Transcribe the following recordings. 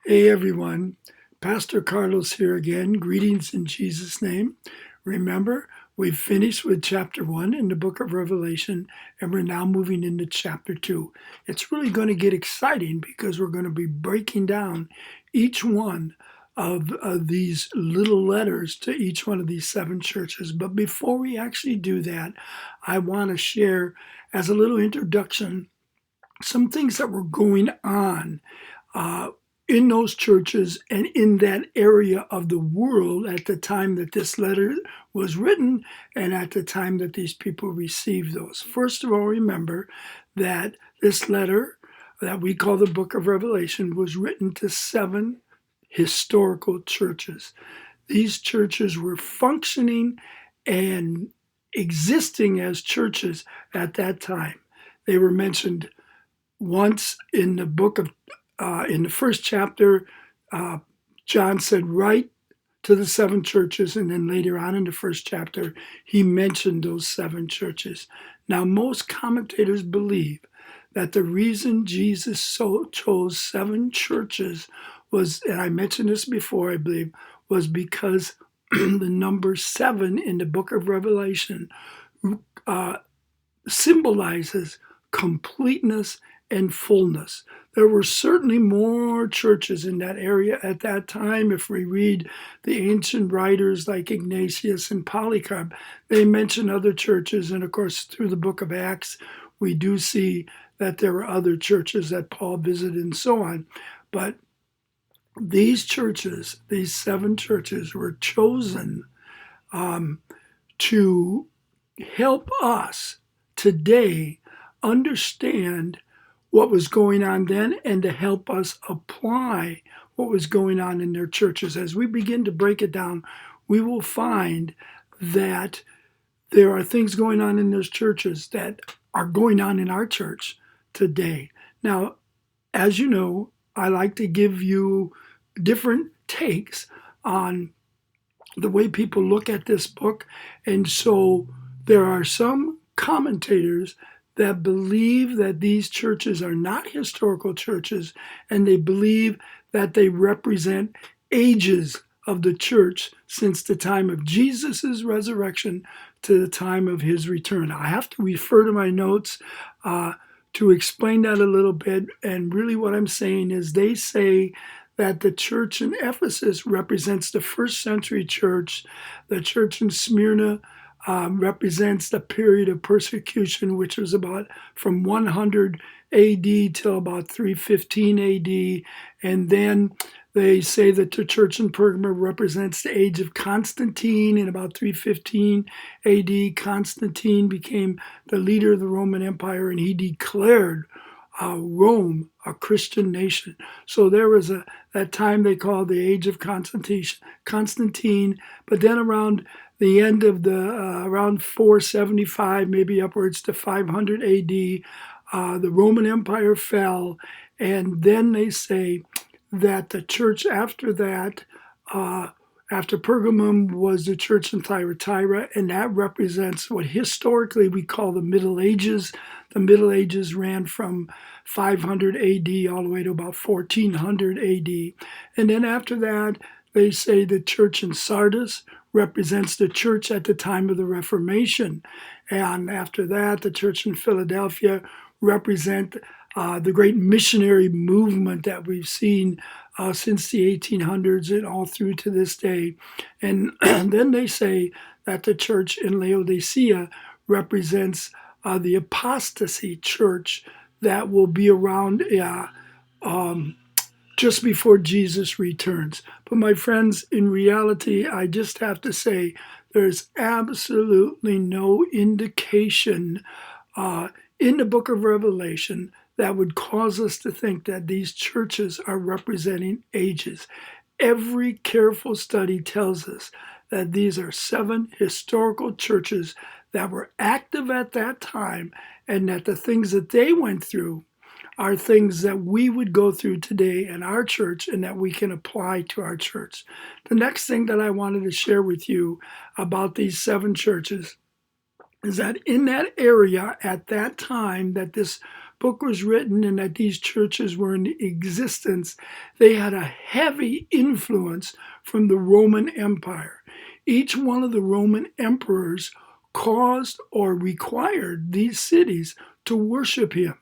Hey everyone, Pastor Carlos here again. Greetings in Jesus' name. Remember, we've finished with chapter 1 in the book of Revelation, and we're now moving into chapter 2. It's really going to get exciting because we're going to be breaking down each one of these little letters to each one of these 7 churches. But before we actually do that, I want to share, as a little introduction, some things that were going on uh, in those churches and in that area of the world at the time that this letter was written and at the time that these people received those. First of all, remember that this letter that we call the book of Revelation was written to 7 historical churches. These churches were functioning and existing as churches at that time. They were mentioned once in the book of in the first chapter. John said, write to the 7 churches, and then later on in the first chapter, he mentioned those 7 churches. Now, most commentators believe that the reason Jesus chose 7 churches was, and I mentioned this before, I believe, was because the number 7 in the book of Revelation symbolizes completeness and fullness. There were certainly more churches in that area at that time. If we read the ancient writers like Ignatius and Polycarp, they mention other churches. And of course, through the book of Acts, we do see that there were other churches that Paul visited and so on. But these churches, these 7 churches, were chosen to help us today understand what was going on then and to help us apply what was going on in their churches. As we begin to break it down, we will find that there are things going on in those churches that are going on in our church today. Now, as you know, I like to give you different takes on the way people look at this book. And so there are some commentators that believe that these churches are not historical churches, and they believe that they represent ages of the church since the time of Jesus' resurrection to the time of his return. I have to refer to my notes to explain that a little bit. And really what I'm saying is they say that the church in Ephesus represents the first century church. The church in Smyrna represents the period of persecution, which was about from 100 AD till about 315 AD. And then they say that the church in Pergamum represents the age of Constantine. In about 315 AD, Constantine became the leader of the Roman Empire, and he declared Rome a Christian nation. So there was that time they called the age of Constantine. But then around the end of around 475, maybe upwards to 500 AD, the Roman Empire fell. And then they say that the church after that, after Pergamum, was the church in Thyatira, and that represents what historically we call the Middle Ages. The Middle Ages ran from 500 AD all the way to about 1400 AD. And then after that, they say the church in Sardis represents the church at the time of the Reformation. And after that, the church in Philadelphia represent the great missionary movement that we've seen since the 1800s and all through to this day. And then they say that the church in Laodicea represents the apostasy church that will be around just before Jesus returns. But my friends, in reality, I just have to say there's absolutely no indication in the book of Revelation that would cause us to think that these churches are representing ages. Every careful study tells us that these are 7 historical churches that were active at that time, and that the things that they went through are things that we would go through today in our church and that we can apply to our church. The next thing that I wanted to share with you about these 7 churches is that in that area at that time that this book was written and that these churches were in existence, they had a heavy influence from the Roman Empire. Each one of the Roman emperors caused or required these cities to worship him.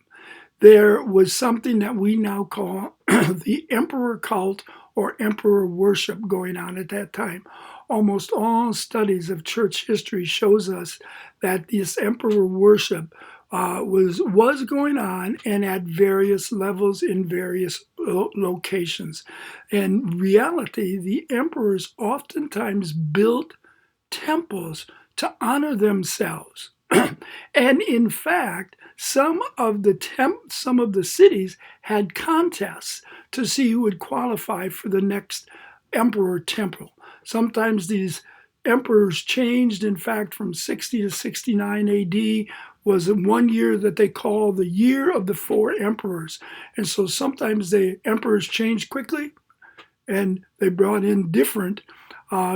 There was something that we now call the emperor cult or emperor worship going on at that time. Almost all studies of church history shows us that this emperor worship was going on and at various levels in various locations. In reality, the emperors oftentimes built temples to honor themselves. And in fact, some of the cities had contests to see who would qualify for the next emperor temple. Sometimes these emperors changed. In fact, from 60 to 69 AD was one year that they call the year of the four emperors. And so sometimes the emperors changed quickly and they brought in different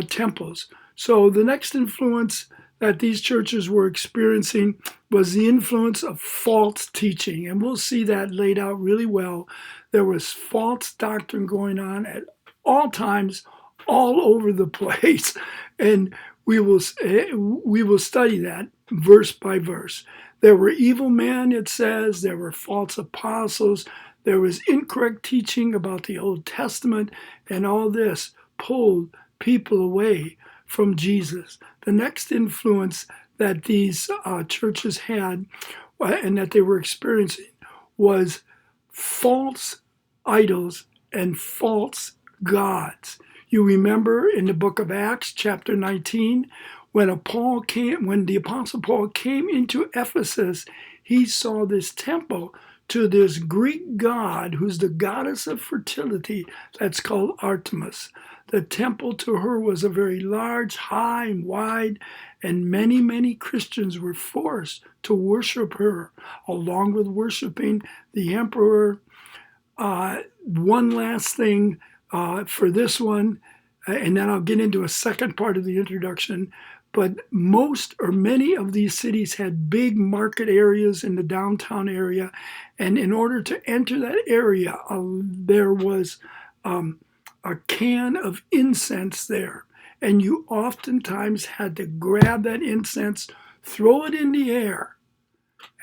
temples. So the next influence that these churches were experiencing was the influence of false teaching. And we'll see that laid out really well. There was false doctrine going on at all times, all over the place. And we will study that verse by verse. There were evil men, it says. There were false apostles. There was incorrect teaching about the Old Testament. And all this pulled people away from Jesus. The next influence that these churches had and that they were experiencing was false idols and false gods. You remember in the book of Acts, chapter 19, when the Apostle Paul came into Ephesus, he saw this temple to this Greek god who's the goddess of fertility that's called Artemis. The temple to her was a very large, high, and wide, and many, many Christians were forced to worship her, along with worshiping the emperor. One last thing for this one, and then I'll get into a second part of the introduction, but most or many of these cities had big market areas in the downtown area, and in order to enter that area, there was a can of incense there. And you oftentimes had to grab that incense, throw it in the air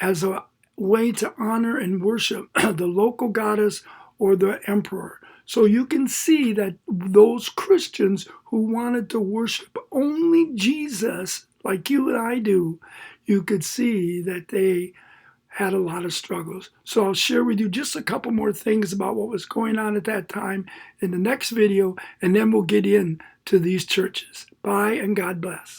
as a way to honor and worship the local goddess or the emperor. So you can see that those Christians who wanted to worship only Jesus, like you and I do, you could see that they had a lot of struggles. So I'll share with you just a couple more things about what was going on at that time in the next video, and then we'll get into these churches. Bye, and God bless.